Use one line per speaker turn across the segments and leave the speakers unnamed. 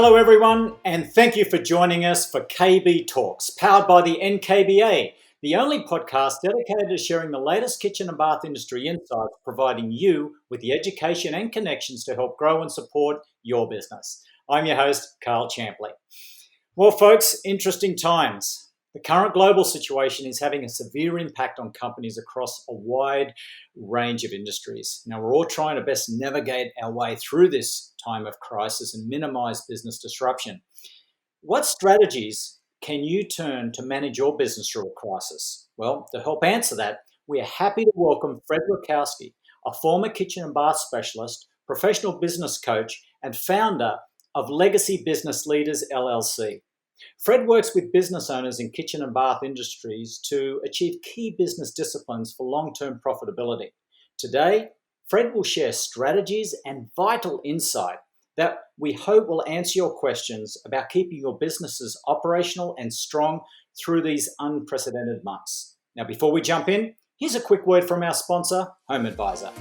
Hello, everyone, and thank you for joining us for KBTalks, powered by the NKBA, the only podcast dedicated to sharing the latest kitchen and bath industry insights, providing you with the education and connections to help grow and support your business. I'm your host, Carl Champley. Well, folks, interesting times. The current global situation is having a severe impact on companies across a wide range of industries. Now, we're all trying to best navigate our way through this time of crisis and minimize business disruption. What strategies can you turn to manage your business through a crisis? Well, to help answer that, we are happy to welcome Fred Rakowski, a former kitchen and bath specialist, professional business coach, and founder of Legacy Business Leaders, LLC. Fred works with business owners in kitchen and bath industries to achieve key business disciplines for long-term profitability. Today, Fred will share strategies and vital insight that we hope will answer your questions about keeping your businesses operational and strong through these unprecedented months. Now, before we jump in, here's a quick word from our sponsor, Home Advisor.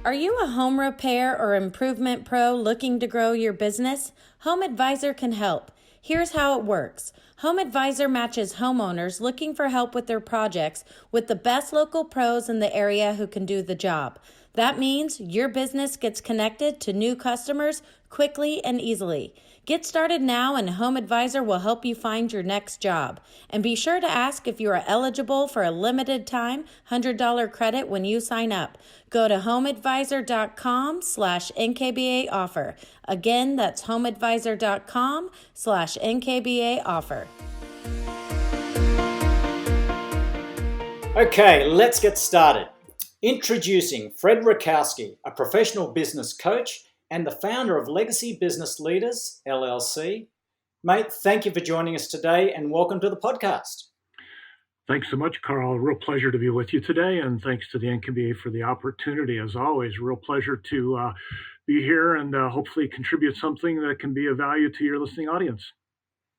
Are you a home repair or improvement pro looking to grow your business? Home Advisor can help. Here's how it works. Home Advisor matches homeowners looking for help with their projects with the best local pros in the area who can do the job. That means your business gets connected to new customers quickly and easily. Get started now and Home Advisor will help you find your next job. And be sure to ask if you are eligible for a limited time $100 credit when you sign up. Go to homeadvisor.com/NKBA offer. Again, that's homeadvisor.com/NKBA offer.
Okay, let's get started. Introducing Fred Rakowski, a professional business coach and the founder of Legacy Business Leaders, LLC. Mate, thank you for joining us today and welcome to the podcast.
Thanks so much, Carl. Real pleasure to be with you today, and thanks to the NKBA for the opportunity. As always, real pleasure to be here and hopefully contribute something that can be of value to your listening audience.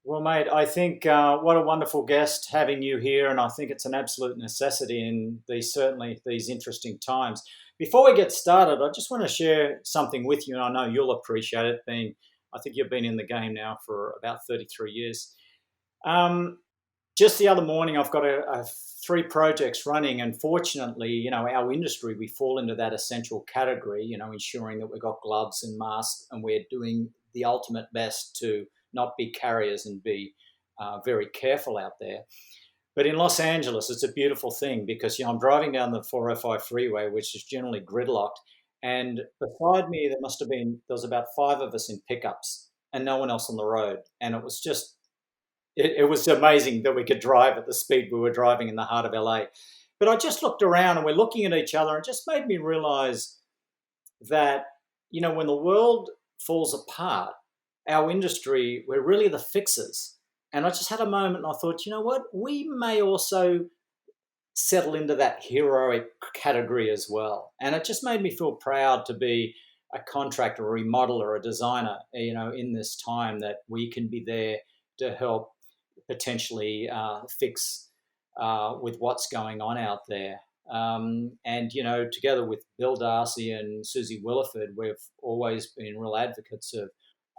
Well, mate, I think what a wonderful guest having you here, and I think it's an absolute necessity in these interesting times. Before we get started, I just want to share something with you, and I know you'll appreciate it. I think you've been in the game now for about 33 years. Just the other morning, I've got 3 projects running, and fortunately, our industry, we fall into that essential category, ensuring that we've got gloves and masks, and we're doing the ultimate best to not be carriers and be very careful out there. But in Los Angeles, it's a beautiful thing because, I'm driving down the 405 freeway, which is generally gridlocked. And beside me, there was about 5 of us in pickups and no one else on the road. And it was just, it was amazing that we could drive at the speed we were driving in the heart of LA. But I just looked around and we're looking at each other and it just made me realize that, when the world falls apart, our industry, we're really the fixers. And I just had a moment and I thought, you know what? We may also settle into that heroic category as well. And it just made me feel proud to be a contractor, a remodeler, a designer, in this time that we can be there to help potentially fix with what's going on out there. And together with Bill Darcy and Susie Williford, we've always been real advocates of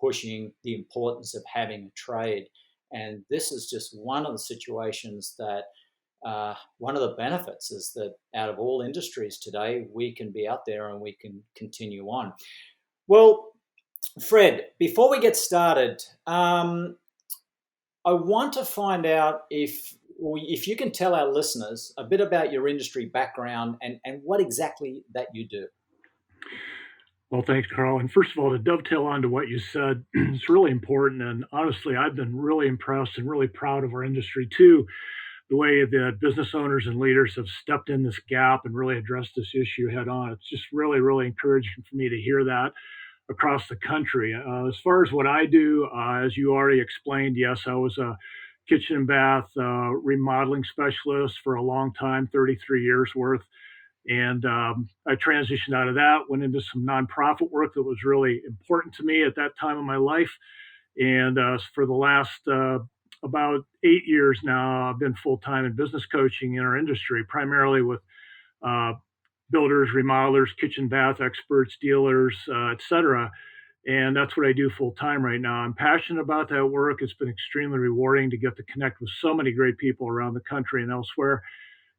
pushing the importance of having a trade. And this is just one of the situations that one of the benefits is that out of all industries today, we can be out there and we can continue on. Well, Fred, before we get started, I want to find out if you can tell our listeners a bit about your industry background and what exactly that you do.
Well, thanks, Carl. And first of all, to dovetail onto what you said, it's really important. And honestly, I've been really impressed and really proud of our industry too, the way that business owners and leaders have stepped in this gap and really addressed this issue head on. It's just really, really encouraging for me to hear that across the country. As far as what I do, as you already explained, yes, I was a kitchen and bath remodeling specialist for a long time, 33 years worth. And I transitioned out of that, went into some nonprofit work that was really important to me at that time of my life. And for the last about 8 years now, I've been full-time in business coaching in our industry, primarily with builders, remodelers, kitchen bath experts, dealers, etc. And that's what I do full time right now. I'm passionate about that work. It's been extremely rewarding to get to connect with so many great people around the country and elsewhere.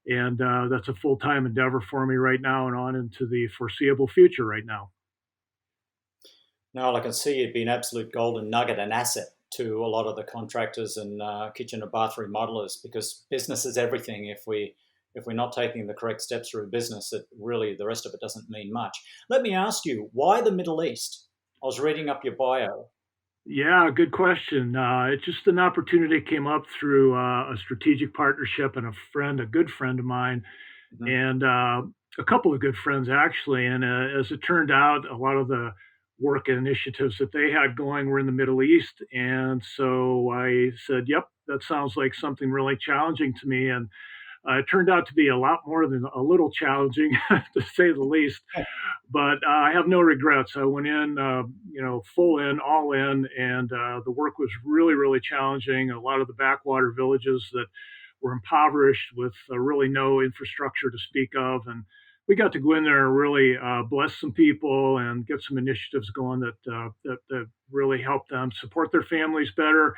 And that's a full time endeavor for me right now and on into the foreseeable future right now.
Now, I can see you'd be an absolute golden nugget, an asset to a lot of the contractors and kitchen and bathroom modelers, because business is everything. If we're not taking the correct steps through business, it really the rest of it doesn't mean much. Let me ask you, why the Middle East? I was reading up your bio.
Yeah, good question. It's just an opportunity came up through a strategic partnership and a good friend of mine,
Mhm.
and a couple of good friends actually. And as it turned out, a lot of the work and initiatives that they had going were in the Middle East, and so I said, "Yep, that sounds like something really challenging to me." And it turned out to be a lot more than a little challenging, to say the least. But I have no regrets. I went in, full in, all in, and the work was really, really challenging. A lot of the backwater villages that were impoverished with really no infrastructure to speak of, and we got to go in there and really bless some people and get some initiatives going that really help them support their families better,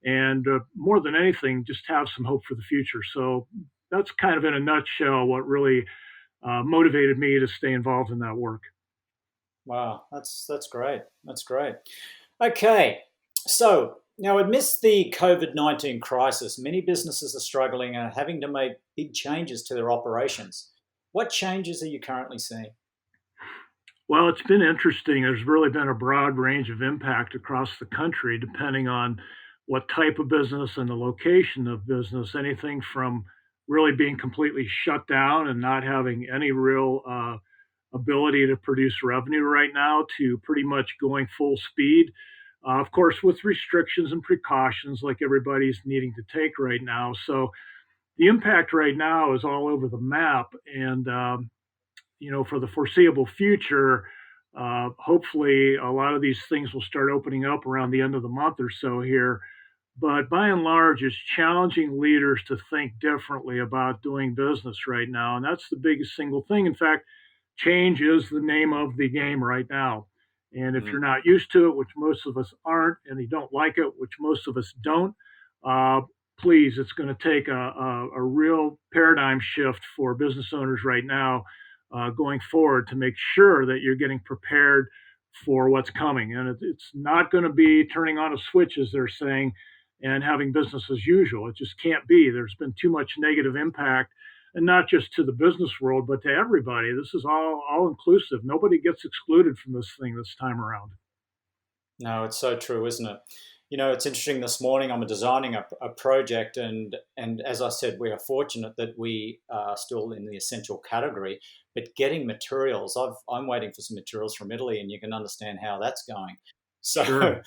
and more than anything, just have some hope for the future. So that's kind of in a nutshell what really motivated me to stay involved in that work.
Wow, that's great. That's great. Okay, so now amidst the COVID-19 crisis, many businesses are struggling and are having to make big changes to their operations. What changes are you currently seeing?
Well, it's been interesting. There's really been a broad range of impact across the country, depending on what type of business and the location of business. Anything from really being completely shut down and not having any real ability to produce revenue right now to pretty much going full speed. Of course, with restrictions and precautions like everybody's needing to take right now. So the impact right now is all over the map. And for the foreseeable future, hopefully a lot of these things will start opening up around the end of the month or so here. But by and large, it's challenging leaders to think differently about doing business right now. And that's the biggest single thing. In fact, change is the name of the game right now. And if
Mm.
you're not used to it, which most of us aren't, and you don't like it, which most of us don't, uh, please, it's going to take a real paradigm shift for business owners right now going forward to make sure that you're getting prepared for what's coming. And it's not going to be turning on a switch, as they're saying, and having business as usual. It just can't be. There's been too much negative impact, and not just to the business world, but to everybody. This is all inclusive. Nobody gets excluded from this thing this time around.
No, it's so true, isn't it? You know, it's interesting. This morning, I'm designing a project, and as I said, we are fortunate that we are still in the essential category. But getting materials, I'm waiting for some materials from Italy, and you can understand how that's going.
Sure.
So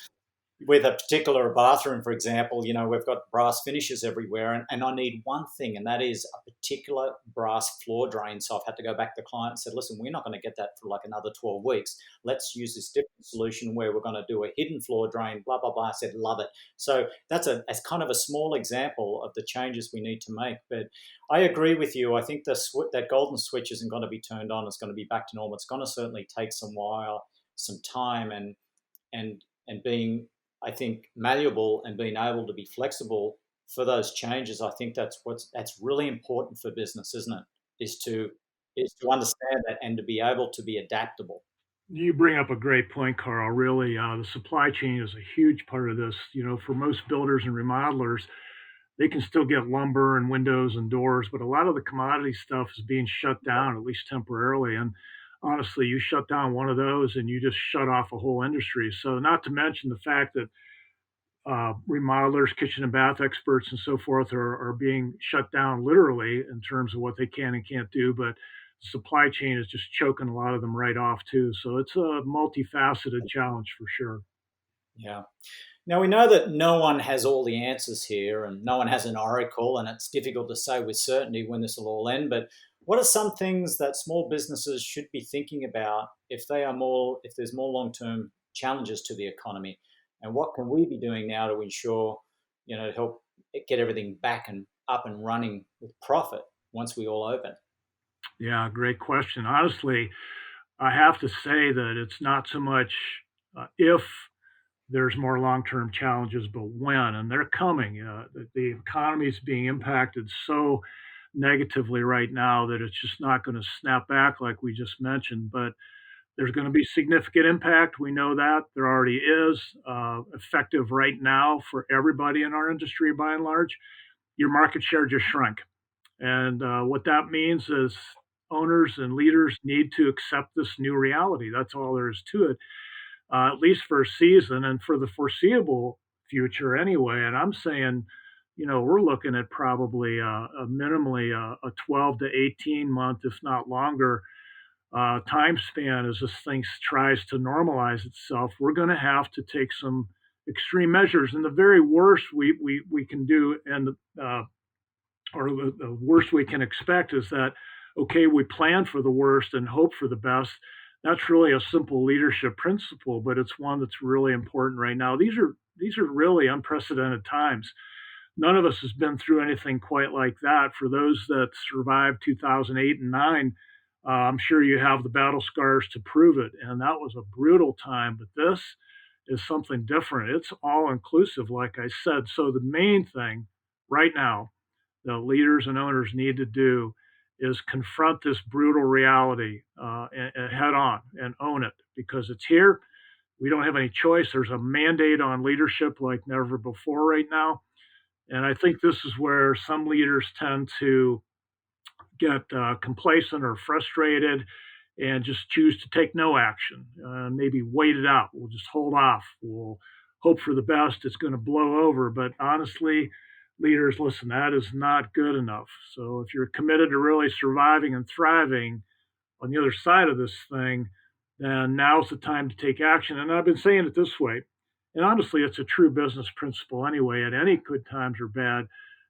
with a particular bathroom, for example, you know, we've got brass finishes everywhere, and I need one thing, and that is a particular brass floor drain. So I've had to go back to the client and said, listen, we're not going to get that for like another 12 weeks. Let's use this different solution where we're going to do a hidden floor drain, blah, blah, blah. I said, love it. So that's as kind of a small example of the changes we need to make. But I agree with you. I think that golden switch isn't going to be turned on. It's going to be back to normal. It's going to certainly take some while, some time, and being, I think, malleable and being able to be flexible for those changes. I think that's really important for business, isn't it? Is to is to understand that and to be able to be adaptable.
You bring up a great point, Carl. Really, the supply chain is a huge part of this. For most builders and remodelers, they can still get lumber and windows and doors, but a lot of the commodity stuff is being shut down, at least temporarily. And honestly, you shut down one of those and you just shut off a whole industry. So, not to mention the fact that remodelers, kitchen and bath experts, and so forth are being shut down literally in terms of what they can and can't do. But supply chain is just choking a lot of them right off too. So it's a multifaceted challenge for sure.
Yeah. Now we know that no one has all the answers here, and no one has an oracle, and it's difficult to say with certainty when this will all end. But what are some things that small businesses should be thinking about if there's more long-term challenges to the economy, and what can we be doing now to ensure, to help get everything back and up and running with profit once we all open?
Yeah, great question. Honestly, I have to say that it's not so much if there's more long-term challenges, but when, and they're coming. The economy is being impacted so negatively right now that it's just not going to snap back like we just mentioned. But there's going to be significant impact. We know that there already is effective right now for everybody in our industry by and large. Your market share just shrunk. And what that means is owners and leaders need to accept this new reality. That's all there is to it, at least for a season and for the foreseeable future anyway. And I'm saying, we're looking at probably a minimally a 12 to 18 month, if not longer, time span as this thing tries to normalize itself. We're going to have to take some extreme measures. And the very worst we can do, and or the worst we can expect is that, okay, we plan for the worst and hope for the best. That's really a simple leadership principle, but it's one that's really important right now. These are really unprecedented times. None of us has been through anything quite like that. For those that survived 2008 and 9, I'm sure you have the battle scars to prove it. And that was a brutal time, but this is something different. It's all inclusive, like I said. So the main thing right now the leaders and owners need to do is confront this brutal reality and head on and own it because it's here. We don't have any choice. There's a mandate on leadership like never before right now. And I think this is where some leaders tend to get complacent or frustrated and just choose to take no action, maybe wait it out. We'll just hold off. We'll hope for the best. It's going to blow over. But honestly, leaders, listen, that is not good enough. So if you're committed to really surviving and thriving on the other side of this thing, then now's the time to take action. And I've been saying it this way. And honestly, it's a true business principle anyway, at any good times or bad.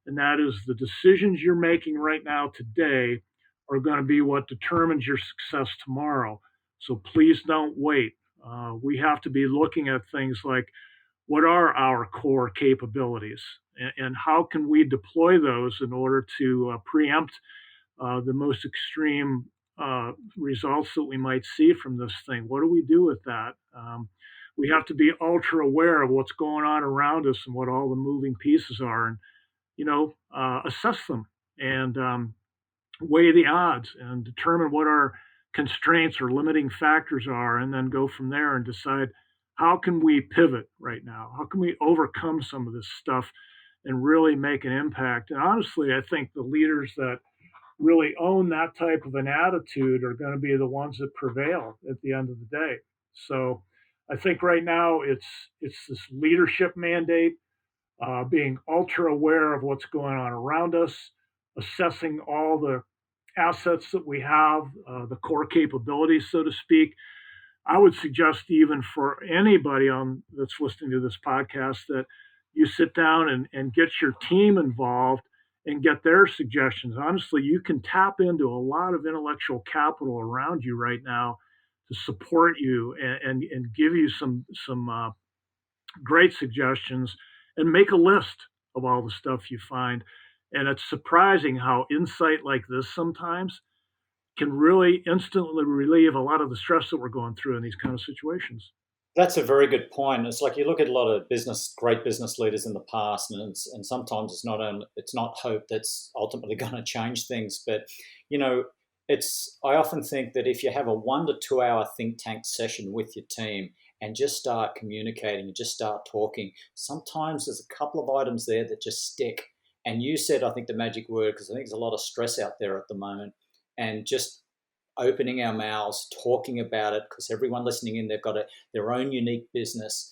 And that is the decisions you're making right now today are going to be what determines your success tomorrow. So please don't wait. We have to be looking at things like what are our core capabilities and how can we deploy those in order to preempt the most extreme results that we might see from this thing. What do we do with that? We have to be ultra aware of what's going on around us and what all the moving pieces are, and assess them and weigh the odds and determine what our constraints or limiting factors are, and then go from there and decide how can we pivot right now? How can we overcome some of this stuff and really make an impact? And honestly, I think the leaders that really own that type of an attitude are going to be the ones that prevail at the end of the day. So I think right now it's this leadership mandate, being ultra aware of what's going on around us, assessing all the assets that we have, the core capabilities, so to speak. I would suggest even for anybody on that's listening to this podcast that you sit down and get your team involved and get their suggestions. Honestly, you can tap into a lot of intellectual capital around you right now to support you and give you some great suggestions and make a list of all the stuff you find. And it's surprising how insight like this sometimes can really instantly relieve a lot of the stress that we're going through in these kind of situations.
That's a very good point. It's like you look at a lot of great business leaders in the past, and sometimes it's not hope that's ultimately going to change things. But you know, I often think that if you have a 1 to 2 hour think tank session with your team and just start communicating and just start talking, sometimes there's a couple of items there that just stick. And you said, I think the magic word, because I think there's a lot of stress out there at the moment, and just opening our mouths, talking about it, because everyone listening in, they've got their own unique business.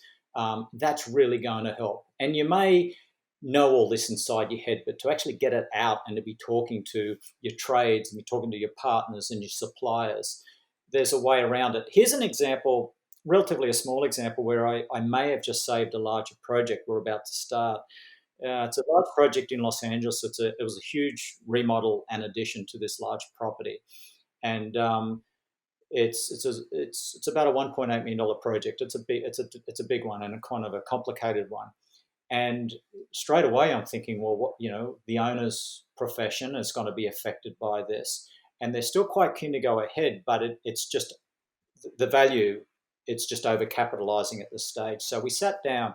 That's really going to help. And you may know all this inside your head, but to actually get it out and to be talking to your trades and be talking to your partners and your suppliers, there's a way around it. Here's an example, relatively a small example, where I may have just saved a larger project we're about to start. It's a large project in Los Angeles. It was a huge remodel and addition to this large property, and it's about a $1.8 million project. It's a big one and a kind of a complicated one. And straight away, I'm thinking, well, the owner's profession is going to be affected by this, and they're still quite keen to go ahead, but it's just the value, it's just overcapitalizing at this stage. So we sat down,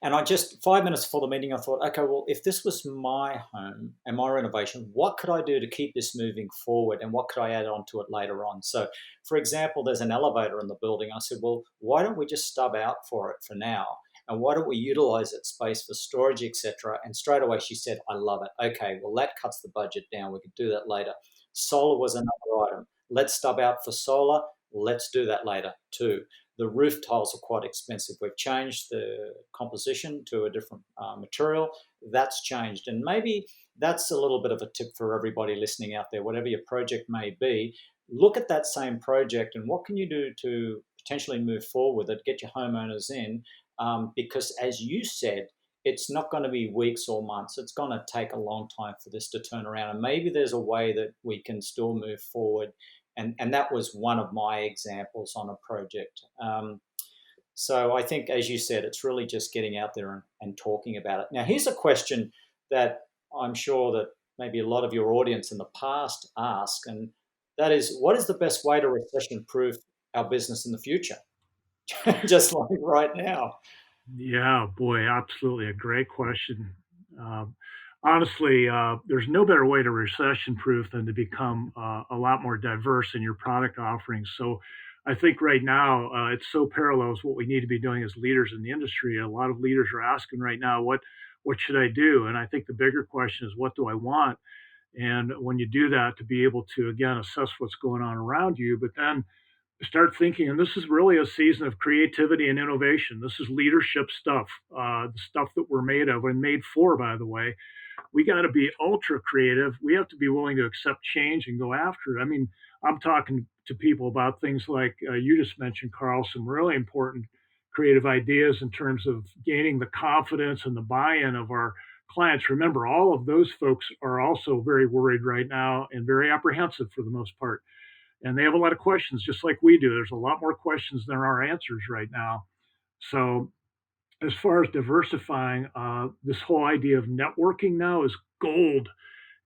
and I just 5 minutes before the meeting, I thought, okay, well, if this was my home and my renovation, what could I do to keep this moving forward, and what could I add on to it later on? So, for example, there's an elevator in the building. I said, well, why don't we just stub out for it for now? And why don't we utilize that space for storage, etc.? And straight away she said, I love it. Okay, well, that cuts the budget down. We could do that later. Solar was another item. Let's stub out for solar. Let's do that later too. The roof tiles are quite expensive. We've changed the composition to a different material. That's changed. And maybe that's a little bit of a tip for everybody listening out there, whatever your project may be. Look at that same project and what can you do to potentially move forward with it, get your homeowners in, because as you said, it's not going to be weeks or months. It's going to take a long time for this to turn around. And maybe there's a way that we can still move forward. And that was one of my examples on a project. So I think, as you said, it's really just getting out there and talking about it. Now, here's a question that I'm sure that maybe a lot of your audience in the past ask, and that is, what is the best way to recession-proof our business in the future? Just like right now.
Yeah, boy, absolutely a great question. Um, Honestly, there's no better way to recession-proof than to become a lot more diverse in your product offerings. So, I think right now it's so parallels what we need to be doing as leaders in the industry. A lot of leaders are asking right now, what should I do? And I think the bigger question is, what do I want? And when you do that, to be able to again assess what's going on around you, but then start thinking, and this is really a season of creativity and innovation. This is leadership stuff, the stuff that we're made of and made for, by the way. We got to be ultra creative. We have to be willing to accept change and go after it. I mean, I'm talking to people about things like you just mentioned, Carl, some really important creative ideas in terms of gaining the confidence and the buy-in of our clients. Remember, all of those folks are also very worried right now and very apprehensive for the most part, and they have a lot of questions, just like we do. There's a lot more questions than there are answers right now. So, as far as diversifying, this whole idea of networking now is gold.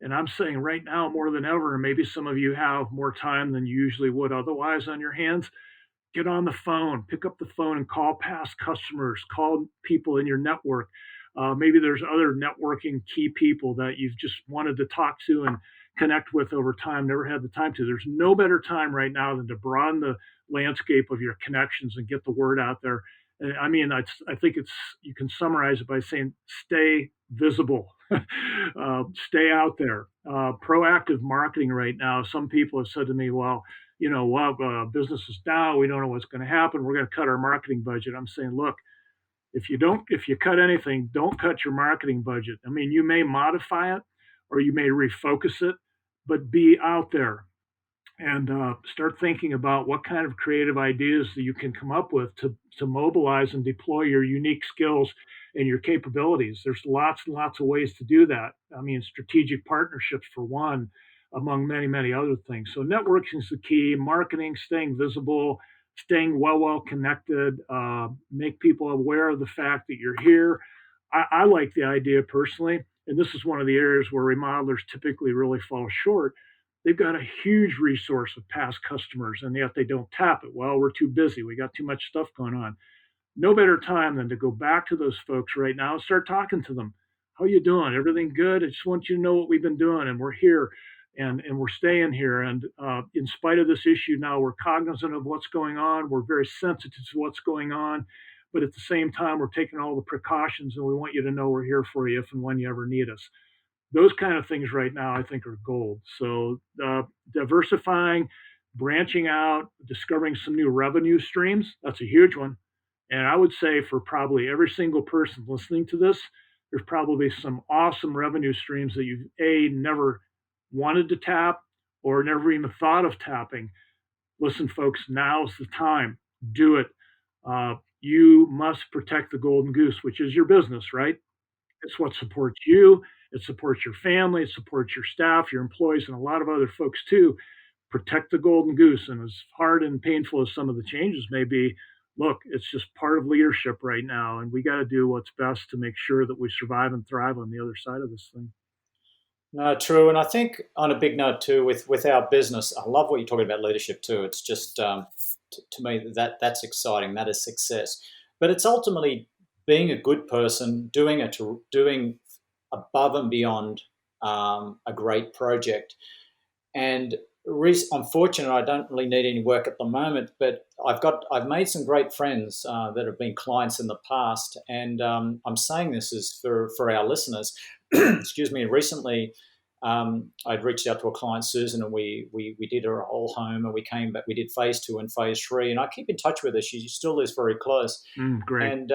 And I'm saying right now more than ever, and maybe some of you have more time than you usually would otherwise on your hands, get on the phone, pick up the phone and call past customers, call people in your network. Maybe there's other networking key people that you've just wanted to talk to and connect with over time, never had the time to. There's no better time right now than to broaden the landscape of your connections and get the word out there. And I mean, I think it's, you can summarize it by saying, stay visible, stay out there. Proactive marketing right now. Some people have said to me, well, you know what, business is down. We don't know what's going to happen. We're going to cut our marketing budget. I'm saying, look, if you cut anything, don't cut your marketing budget. I mean, you may modify it or you may refocus it, but be out there and start thinking about what kind of creative ideas that you can come up with to mobilize and deploy your unique skills and your capabilities. There's lots and lots of ways to do that. I mean, strategic partnerships for one, among many, many other things. So networking is the key. Marketing, staying visible, staying well connected, make people aware of the fact that you're here. I like the idea personally, and this is one of the areas where remodelers typically really fall short. They've got a huge resource of past customers, and yet they don't tap it. Well, we're too busy. We got too much stuff going on. No better time than to go back to those folks right now and start talking to them. How you doing? Everything good? I just want you to know what we've been doing, and we're here, and we're staying here. And in spite of this issue, now we're cognizant of what's going on. We're very sensitive to what's going on, but at the same time, we're taking all the precautions, and we want you to know we're here for you if and when you ever need us. Those kind of things right now I think are gold. So diversifying, branching out, discovering some new revenue streams, that's a huge one. And I would say for probably every single person listening to this, there's probably some awesome revenue streams that you've never wanted to tap or never even thought of tapping. Listen, folks, now's the time. Do it. You must protect the golden goose, which is your business, right? It's what supports you. It supports your family. It supports your staff, your employees, and a lot of other folks too. Protect the golden goose. And as hard and painful as some of the changes may be, look, it's just part of leadership right now. And we got to do what's best to make sure that we survive and thrive on the other side of this thing.
No, true. And I think on a big note too, with our business, I love what you're talking about leadership too. It's just to me that's exciting. That is success. But it's ultimately being a good person, doing above and beyond a great project. And I'm fortunate. I don't really need any work at the moment, but I've made some great friends that have been clients in the past, and I'm saying this is for our listeners. Excuse me. Recently, I'd reached out to a client, Susan, and we did her whole home, and we came back. We did phase two and phase three, and I keep in touch with her. She still lives very close,
Great.
and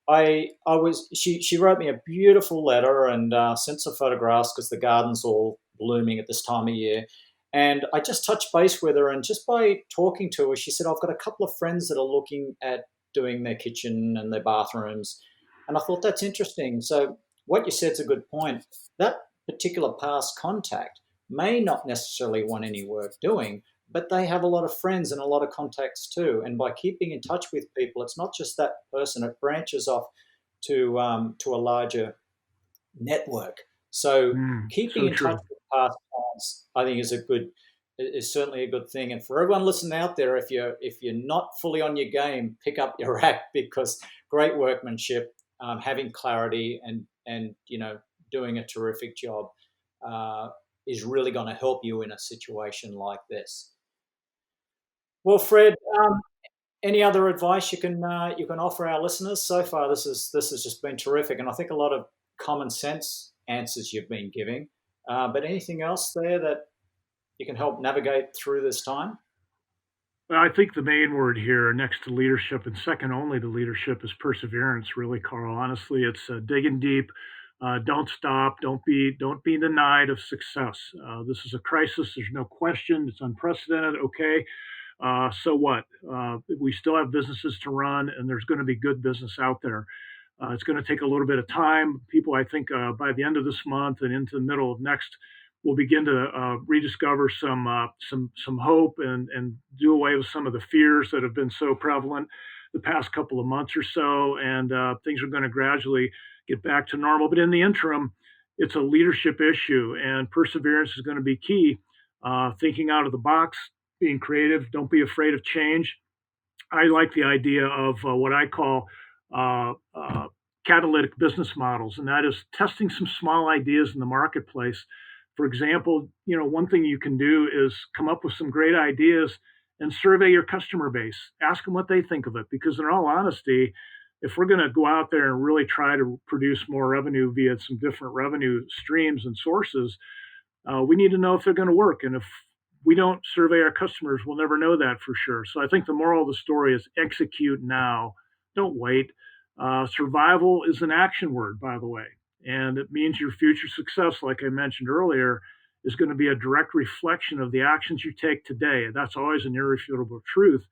I was she wrote me a beautiful letter and sent some photographs because the garden's all blooming at this time of year. And I just touched base with her, and just by talking to her, she said, "I've got a couple of friends that are looking at doing their kitchen and their bathrooms," and I thought that's interesting. So what you said is a good point. That particular past contact may not necessarily want any work doing, but they have a lot of friends and a lot of contacts too. And by keeping in touch with people, it's not just that person; it branches off to a larger network. So keeping
So
in touch
true.
with past clients, I think, is certainly a good thing. And for everyone listening out there, if you're not fully on your game, pick up your act, because great workmanship, having clarity, and doing a terrific job uh, is really going to help you in a situation like this. Well, Fred, any other advice you can offer our listeners so far? This has just been terrific, and I think a lot of common sense answers you've been giving. But anything else there that you can help navigate through this time?
Well, I think the main word here, next to leadership and second only to leadership, is perseverance. Really, Carl. Honestly, it's digging deep. Don't stop. Don't be denied of success. This is a crisis. There's no question. It's unprecedented. Okay, so what? We still have businesses to run, and there's going to be good business out there. It's going to take a little bit of time. People, I think, by the end of this month and into the middle of next, will begin to rediscover some hope and do away with some of the fears that have been so prevalent the past couple of months or so. And things are going to gradually get back to normal. But in the interim, it's a leadership issue, and perseverance is going to be key. Thinking out of the box, being creative. Don't be afraid of change. I like the idea of what I call uh, uh, catalytic business models, and that is testing some small ideas in the marketplace. For example, one thing you can do is come up with some great ideas and survey your customer base. Ask them what they think of it, because in all honesty, if we're going to go out there and really try to produce more revenue via some different revenue streams and sources, we need to know if they're going to work. And if we don't survey our customers, we'll never know that for sure. So I think the moral of the story is execute now. Don't wait. Survival is an action word, by the way. And it means your future success, like I mentioned earlier, is going to be a direct reflection of the actions you take today. That's always an irrefutable truth.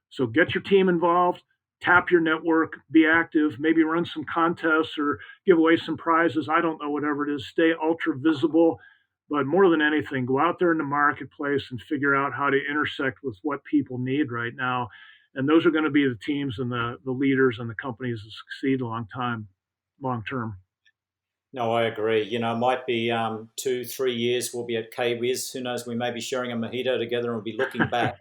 So get your team involved, tap your network, be active, maybe run some contests or give away some prizes. I don't know, whatever it is. Stay ultra visible. But more than anything, go out there in the marketplace and figure out how to intersect with what people need right now. And those are going to be the teams and the leaders and the companies that succeed long term.
No, I agree. It might be 2, 3 years. We'll be at KBiz. Who knows? We may be sharing a mojito together, and we'll be looking back,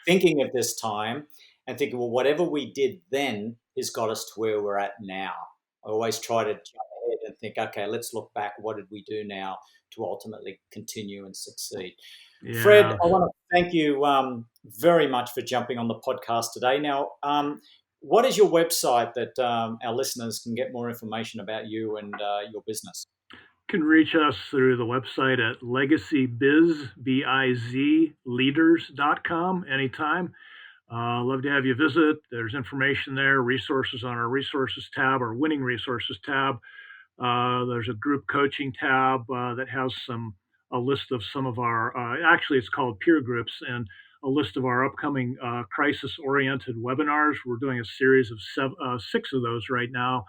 thinking of this time, and thinking, well, whatever we did then has got us to where we're at now. I always try to jump ahead and think, okay, let's look back. What did we do now to ultimately continue and succeed? Fred,
Yeah.
I want to thank you very much for jumping on the podcast today. Now, what is your website that our listeners can get more information about you and your business?
Can reach us through the website at legacybiz leaders.com anytime. Love to have you visit. There's information there, resources on our resources tab, our winning resources tab. There's a group coaching tab that has a list of some of our, actually, it's called peer groups, and a list of our upcoming crisis oriented webinars. We're doing a series of six of those right now.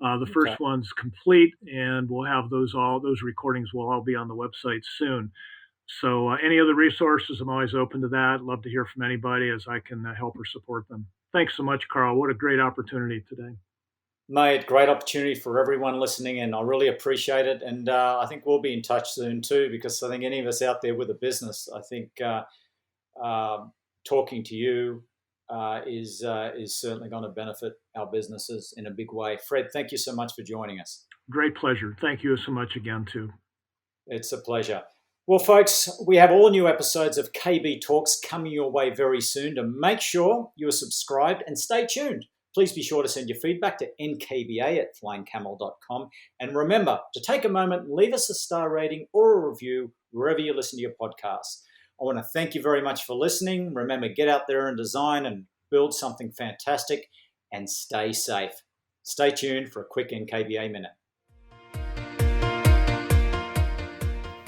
The
Okay.
first one's complete, and we'll have those recordings will all be on the website soon. So, any other resources, I'm always open to that. Love to hear from anybody as I can help or support them. Thanks so much, Carl. What a great opportunity today.
Mate, great opportunity for everyone listening in. I really appreciate it. And I think we'll be in touch soon too, because I think any of us out there with a business, I think talking to you is certainly going to benefit our businesses in a big way. Fred, thank you so much for joining us.
Great pleasure. Thank you so much again, too.
It's a pleasure. Well, folks, we have all new episodes of KB Talks coming your way very soon. To make sure you are subscribed and stay tuned. Please be sure to send your feedback to nkba@flyingcamel.com. And remember to take a moment and leave us a star rating or a review wherever you listen to your podcasts. I want to thank you very much for listening. Remember, get out there and design and build something fantastic and stay safe. Stay tuned for a quick NKBA Minute.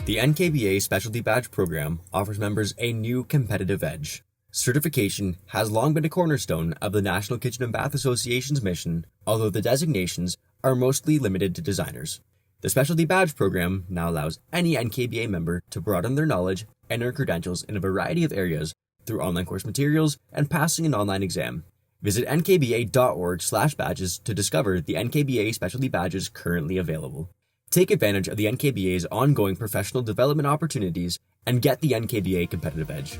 The NKBA Specialty Badge Program offers members a new competitive edge. Certification has long been a cornerstone of the National Kitchen and Bath Association's mission, although the designations are mostly limited to designers. The Specialty Badge Program now allows any NKBA member to broaden their knowledge and earn credentials in a variety of areas through online course materials and passing an online exam. Visit nkba.org/badges to discover the NKBA Specialty Badges currently available. Take advantage of the NKBA's ongoing professional development opportunities and get the NKBA competitive edge.